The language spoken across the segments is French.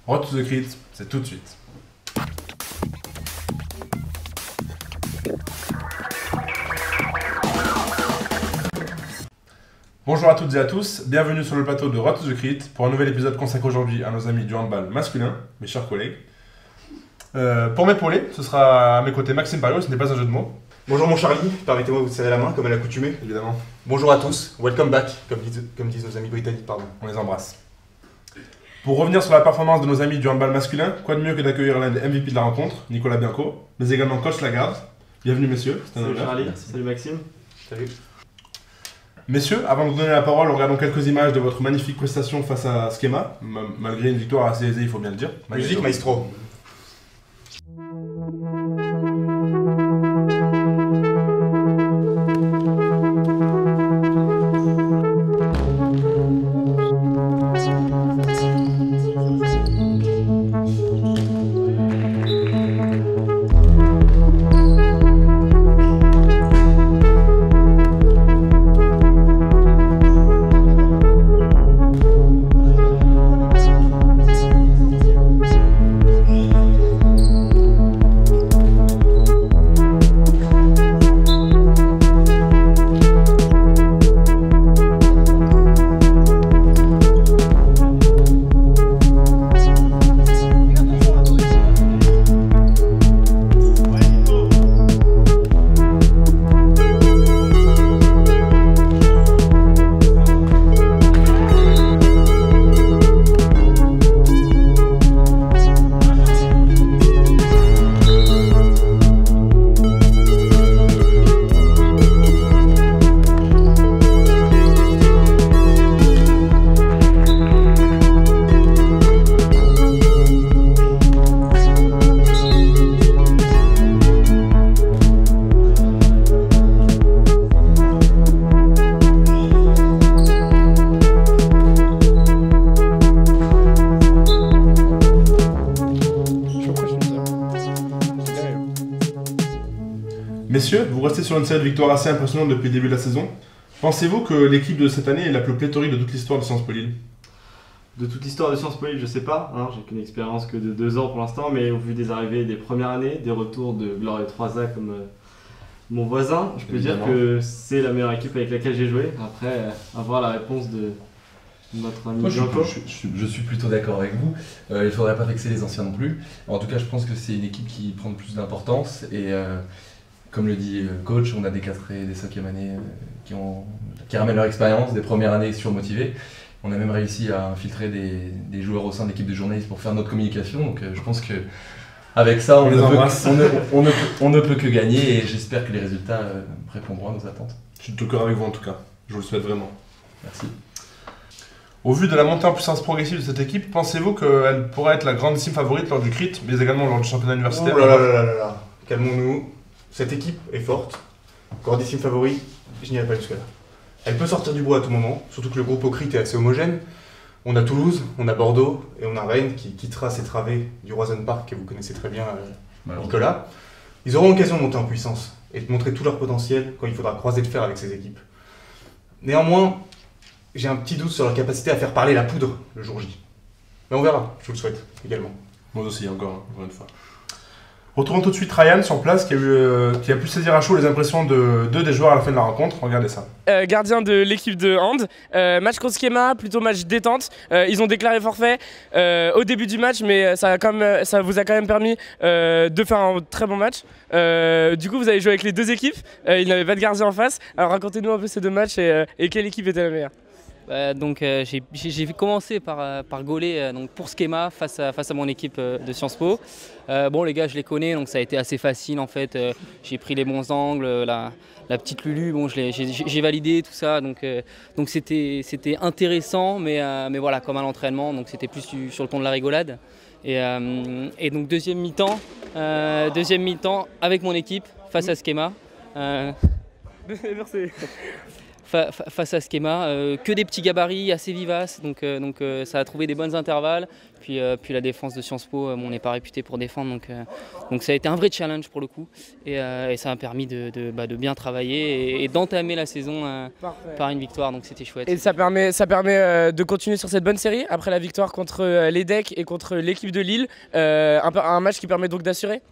Road to the Crit, c'est tout de suite. Bonjour à toutes et à tous, bienvenue sur le plateau de Road to the Crit pour un nouvel épisode consacré aujourd'hui à nos amis du handball masculin, mes chers collègues. Pour m'épauler, ce sera à mes côtés Maxime Pario, ce n'est pas un jeu de mots. Bonjour mon Charlie, permettez-moi de vous serrer la main comme à l'accoutumée. Évidemment. Bonjour à tous, welcome back, comme disent nos amis britanniques, pardon. On les embrasse. Pour revenir sur la performance de nos amis du handball masculin, quoi de mieux que d'accueillir l'un des MVP de la rencontre, Nicolas Bianco, mais également coach Lagarde. Bienvenue messieurs. Salut Charlie, salut Maxime. Salut. Messieurs, avant de vous donner la parole, regardons quelques images de votre magnifique prestation face à Schema, malgré une victoire assez aisée, il faut bien le dire. Musique maestro. Messieurs, vous restez sur une série de victoires assez impressionnante depuis le début de la saison. Pensez-vous que l'équipe de cette année est la plus pléthorique de toute l'histoire de Sciences Po Lille ? De toute l'histoire de Sciences Po Lille, je sais pas, hein, j'ai qu'une expérience que de 2 ans pour l'instant, mais au vu des arrivées des premières années, des retours de Glorieux 3A comme mon voisin, je peux dire que c'est la meilleure équipe avec laquelle j'ai joué. Après, avoir la réponse de notre ami Bianco. Je suis plutôt d'accord avec vous. Il ne faudrait pas vexer les anciens non plus. En tout cas, je pense que c'est une équipe qui prend plus d'importance et comme le dit coach, on a des 4e et des 5e années qui ramènent leur expérience, des premières années surmotivées. On a même réussi à infiltrer des joueurs au sein de l'équipe de journalistes pour faire notre communication. Donc je pense qu'avec ça, on ne peut que gagner et j'espère que les résultats répondront à nos attentes. Je suis de tout cœur avec vous en tout cas, je vous le souhaite vraiment. Merci. Au vu de la montée en puissance progressive de cette équipe, pensez-vous qu'elle pourrait être la grandissime favorite lors du CRIT, mais également lors du championnat universitaire ? Oh là là là là là, calmons-nous. Cette équipe est forte, grandissime favori, je n'irai pas jusque-là. Elle peut sortir du bois à tout moment, surtout que le groupe au CRIT est assez homogène. On a Toulouse, on a Bordeaux et on a Rennes qui quittera ses travées du Roison Park, que vous connaissez très bien, Nicolas. Ils auront l'occasion de monter en puissance et de montrer tout leur potentiel quand il faudra croiser le fer avec ces équipes. Néanmoins, j'ai un petit doute sur leur capacité à faire parler la poudre le jour J. Mais on verra, je vous le souhaite également. Moi aussi, encore une fois. Retrouvons tout de suite Ryan sur place qui a pu saisir à chaud les impressions de deux des joueurs à la fin de la rencontre. Regardez ça. Gardien de l'équipe de hand, match contre Schema, plutôt match détente. Ils ont déclaré forfait au début du match, mais ça vous a quand même permis de faire un très bon match. Du coup, vous avez joué avec les deux équipes, il n'avait pas de gardien en face. Alors racontez-nous un peu ces deux matchs et quelle équipe était la meilleure. J'ai commencé par gauler pour Schema face à mon équipe de Sciences Po. Bon, les gars, je les connais, donc ça a été assez facile en fait. J'ai pris les bons angles, la petite Lulu, bon, j'ai validé tout ça, donc c'était intéressant, mais voilà, comme à l'entraînement, donc c'était plus sur le ton de la rigolade. Et donc deuxième mi-temps avec mon équipe face à Schema. Merci. face à Skema. Que des petits gabarits assez vivaces, donc ça a trouvé des bons intervalles. Puis la défense de Sciences Po, on n'est pas réputé pour défendre, donc ça a été un vrai challenge pour le coup. Et ça a permis de bien travailler et d'entamer la saison par une victoire, donc c'était chouette. Et ça permet de continuer sur cette bonne série après la victoire contre l'EDEC et contre l'équipe de Lille. Un match qui permet donc d'assurer.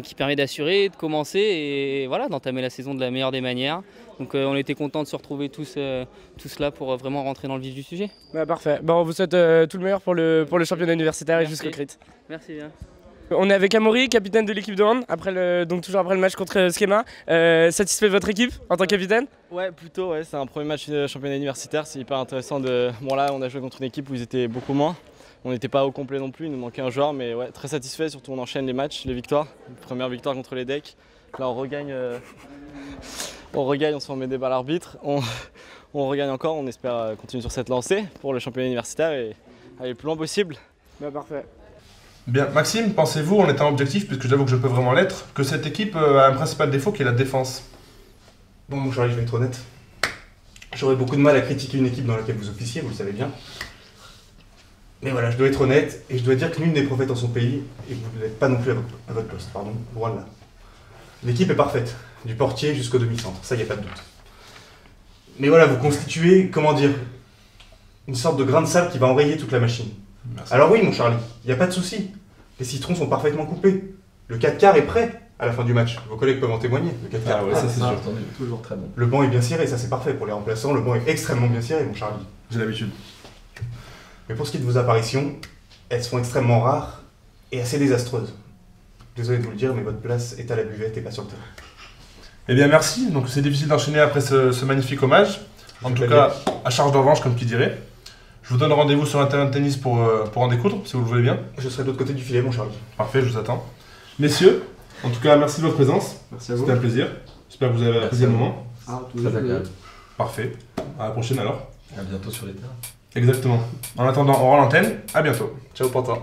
Qui permet d'assurer, de commencer et voilà, d'entamer la saison de la meilleure des manières. Donc on était contents de se retrouver tous là pour vraiment rentrer dans le vif du sujet. Parfait. On vous souhaite tout le meilleur pour le championnat universitaire. Merci. Et jusqu'au crit. Merci bien. On est avec Amaury, capitaine de l'équipe de hand, donc toujours après le match contre Skema. Satisfait de votre équipe en tant que capitaine? Ouais, plutôt, ouais. C'est un premier match de championnat universitaire, c'est hyper intéressant de... Bon là, on a joué contre une équipe où ils étaient beaucoup moins. On n'était pas au complet non plus, il nous manquait un joueur, mais ouais, très satisfait, surtout on enchaîne les matchs, les victoires. Première victoire contre les decks. Là on regagne, on se fait emmener des balles à l'arbitre. On regagne encore, on espère continuer sur cette lancée pour le championnat universitaire et aller le plus loin possible. Parfait. Bien, Maxime, pensez-vous, en étant objectif, puisque j'avoue que je peux vraiment l'être, que cette équipe a un principal défaut qui est la défense? Bon, mon Charlie, je vais être honnête. J'aurais beaucoup de mal à critiquer une équipe dans laquelle vous officiez, vous le savez bien. Mais voilà, je dois être honnête et je dois dire que nul n'est prophète en son pays et vous ne l'êtes pas non plus à votre poste, pardon, loin de là. L'équipe est parfaite, du portier jusqu'au demi-centre, ça y a pas de doute. Mais voilà, vous constituez, comment dire, une sorte de grain de sable qui va enrayer toute la machine. Merci. Alors oui, mon Charlie, il n'y a pas de souci. Les citrons sont parfaitement coupés. Le 4/4 est prêt à la fin du match. Vos collègues peuvent en témoigner. Le 4/4. Ah ouais, ça c'est sûr. Toujours très bon. Le banc est bien ciré, ça c'est parfait pour les remplaçants. Le banc est extrêmement bien ciré, mon Charlie. J'ai l'habitude. Mais pour ce qui est de vos apparitions, elles sont extrêmement rares et assez désastreuses. Désolé de vous le dire, mais votre place est à la buvette et pas sur le terrain. Eh bien merci, donc c'est difficile d'enchaîner après ce magnifique hommage. En tout cas, à charge de revanche, comme qui dirait. Je vous donne rendez-vous sur un terrain de tennis pour en découdre, si vous le voulez bien. Je serai de l'autre côté du filet, mon Charlie. Parfait, je vous attends. Messieurs, en tout cas, merci de votre présence. Merci à vous. C'était un plaisir. J'espère que vous avez apprécié le moment. Très agréable. Parfait. À la prochaine alors. À bientôt sur les terrains. Exactement. En attendant, on rend l'antenne. À bientôt. Ciao, Pantin.